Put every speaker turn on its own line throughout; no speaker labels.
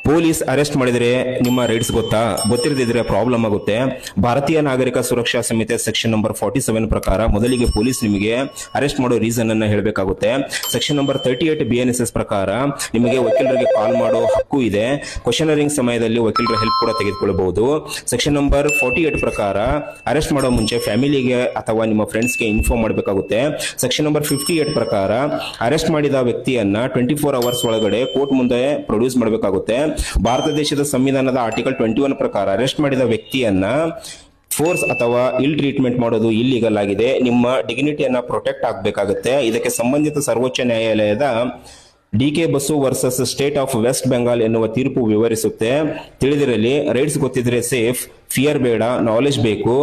Police arrest ಮಾಡಿದರೆ ನಿಮ್ಮ rights ಗೊತ್ತಿರದಿದ್ರೆ problem ಆಗುತ್ತೆ. ಭಾರತೀಯ ನಾಗರಿಕ ಸುರಕ್ಷಾ ಸಂಹಿತೆ ಸೆಕ್ಷನ್ ನಂಬರ್ 47 ಪ್ರಕಾರ ಮೊದಲಿಗೆ ಪೊಲೀಸ್ ನಿಮಗೆ ಅರೆಸ್ಟ್ ಮಾಡೋ ರೀಸನ್ ಅನ್ನ ಹೇಳಬೇಕಾಗುತ್ತೆ. ಸೆಕ್ಷನ್ ನಂಬರ್ 38 BNSS ಪ್ರಕಾರ ನಿಮಗೆ ವಕೀಲರಿಗೆ ಕಾಲ್ ಮಾಡೋ ಹಕ್ಕು ಇದೆ. ಕ್ವಶನರಿಂಗ್ ಸಮಯದಲ್ಲಿ ವಕೀಲರ ಹೆಲ್ಪ್ ಕೂಡ ತೆಗೆದುಕೊಳ್ಳಬಹುದು. ಸೆಕ್ಷನ್ ನಂಬರ್ 48 ಪ್ರಕಾರ ಅರೆಸ್ಟ್ ಮಾಡೋ ಮುಂಚೆ ಫ್ಯಾಮಿಲಿಗೆ ಅಥವಾ ನಿಮ್ಮ ಫ್ರೆಂಡ್ಸ್ಗೆ ಇನ್ಫಾರ್ಮ್ ಮಾಡಬೇಕಾಗುತ್ತೆ. ಸೆಕ್ಷನ್ ನಂಬರ್ 58 ಪ್ರಕಾರ ಅರೆಸ್ಟ್ ಮಾಡಿದ ವ್ಯಕ್ತಿಯನ್ನ 24 ಅವರ್ಸ್ ಒಳಗಡೆ ಕೋರ್ಟ್ ಮುಂದೆ ಪ್ರೊಡ್ಯೂಸ್ ಮಾಡಬೇಕಾಗುತ್ತೆ. ಭಾರತ ದೇಶದ ಸಂವಿಧಾನದ ಆರ್ಟಿಕಲ್ 21 ಪ್ರಕಾರ ಅರೆಸ್ಟ್ ಮಾಡಿದ ವ್ಯಕ್ತಿಯನ್ನ ಫೋರ್ಸ್ ಅಥವಾ ಇಲ್ ಟ್ರೀಟ್ಮೆಂಟ್ ಮಾಡೋದು ಇಲ್ಲಿಗಲ್ ಆಗಿದೆ. ನಿಮ್ಮ ಡಿಗ್ನಿಟಿಯನ್ನ ಪ್ರೊಟೆಕ್ಟ್ ಆಗಬೇಕಾಗುತ್ತೆ. ಇದಕ್ಕೆ ಸಂಬಂಧಿತ ಸರ್ವೋಚ್ಚ ನ್ಯಾಯಾಲಯದ DK Basu versus state of West Bengal ಎನ್ನುವ ತೀರ್ಪು ವಿವರಿಸುತ್ತೆ. ತಿಳಿದಿರಲಿ, ರೈಟ್ಸ್ ಗೊತ್ತಿದ್ರೆ ಸೇಫ್, ಫಿಯರ್ ಬೇಡ, ನಾಲೆಜ್ ಬೇಕು.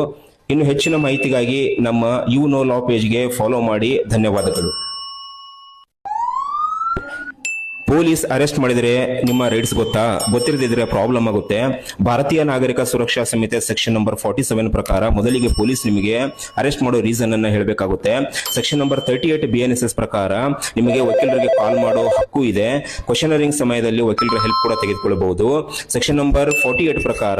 ಇನ್ನು ಹೆಚ್ಚಿನ ಮಾಹಿತಿಗಾಗಿ ನಮ್ಮ ಯು ನೋ ಲಾ ಪೇಜ್ಗೆ ಫಾಲೋ ಮಾಡಿ. ಧನ್ಯವಾದಗಳು. ಪೊಲೀಸ್ ಅರೆಸ್ಟ್ ಮಾಡಿದರೆ ನಿಮ್ಮ ರೈಟ್ಸ್ ಗೊತ್ತಿರದಿದ್ರೆ ಪ್ರಾಬ್ಲಮ್ ಆಗುತ್ತೆ. ಭಾರತೀಯ ನಾಗರಿಕ ಸುರಕ್ಷಾ ಸಂಹಿತೆ ಸೆಕ್ಷನ್ ನಂಬರ್ 47 ಪ್ರಕಾರ ಮೊದಲಿಗೆ ಪೊಲೀಸ್ ನಿಮಗೆ ಅರೆಸ್ಟ್ ಮಾಡೋ ರೀಸನ್ ಅನ್ನ ಹೇಳಬೇಕಾಗುತ್ತೆ. ಸೆಕ್ಷನ್ ನಂಬರ್ 38 BNSS ಪ್ರಕಾರ ನಿಮಗೆ ವಕೀಲರಿಗೆ ಕಾಲ್ ಮಾಡೋ ಹಕ್ಕು ಇದೆ. ಕ್ವಶನರಿಂಗ್ ಸಮಯದಲ್ಲಿ ವಕೀಲರ ಹೆಲ್ಪ್ ಕೂಡ ತೆಗೆದುಕೊಳ್ಳಬಹುದು. ಸೆಕ್ಷನ್ ನಂಬರ್ 48 ಪ್ರಕಾರ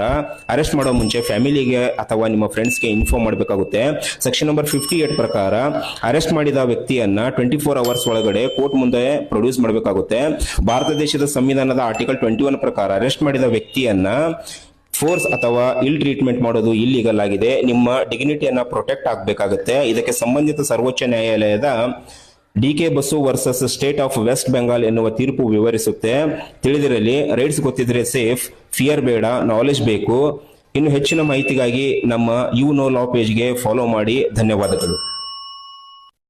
ಅರೆಸ್ಟ್ ಮಾಡೋ ಮುಂಚೆ ಫ್ಯಾಮಿಲಿಗೆ ಅಥವಾ ನಿಮ್ಮ ಫ್ರೆಂಡ್ಸ್ಗೆ ಇನ್ಫಾರ್ಮ್ ಮಾಡಬೇಕಾಗುತ್ತೆ. ಸೆಕ್ಷನ್ ನಂಬರ್ 58 ಪ್ರಕಾರ ಅರೆಸ್ಟ್ ಮಾಡಿದ ವ್ಯಕ್ತಿಯನ್ನ 24 ಅವರ್ಸ್ ಒಳಗಡೆ ಕೋರ್ಟ್ ಮುಂದೆ ಪ್ರೊಡ್ಯೂಸ್ ಮಾಡಬೇಕಾಗುತ್ತೆ. ಭಾರತ ದೇಶದ ಸಂವಿಧಾನದ ಆರ್ಟಿಕಲ್ 21 ಪ್ರಕಾರ ಅರೆಸ್ಟ್ ಮಾಡಿದ ವ್ಯಕ್ತಿಯನ್ನ ಫೋರ್ಸ್ ಅಥವಾ ಇಲ್ ಟ್ರೀಟ್ಮೆಂಟ್ ಮಾಡೋದು ಇಲ್ಲಿಗಲ್ ಆಗಿದೆ. ನಿಮ್ಮ ಡಿಗ್ನಿಟಿಯನ್ನ ಪ್ರೊಟೆಕ್ಟ್ ಆಗಬೇಕಾಗುತ್ತೆ. ಇದಕ್ಕೆ ಸಂಬಂಧಿತ ಸರ್ವೋಚ್ಚ ನ್ಯಾಯಾಲಯದ DK Basu versus state of West Bengal ಎನ್ನುವ ತೀರ್ಪು ವಿವರಿಸುತ್ತೆ. ತಿಳಿದಿರಲಿ, ರೈಟ್ಸ್ ಗೊತ್ತಿದ್ರೆ ಸೇಫ್, ಫಿಯರ್ ಬೇಡ, ನಾಲೆಜ್ ಬೇಕು. ಇನ್ನು ಹೆಚ್ಚಿನ ಮಾಹಿತಿಗಾಗಿ ನಮ್ಮ ಯು ನೋ ಲಾ ಪೇಜ್ಗೆ ಫಾಲೋ ಮಾಡಿ. ಧನ್ಯವಾದಗಳು.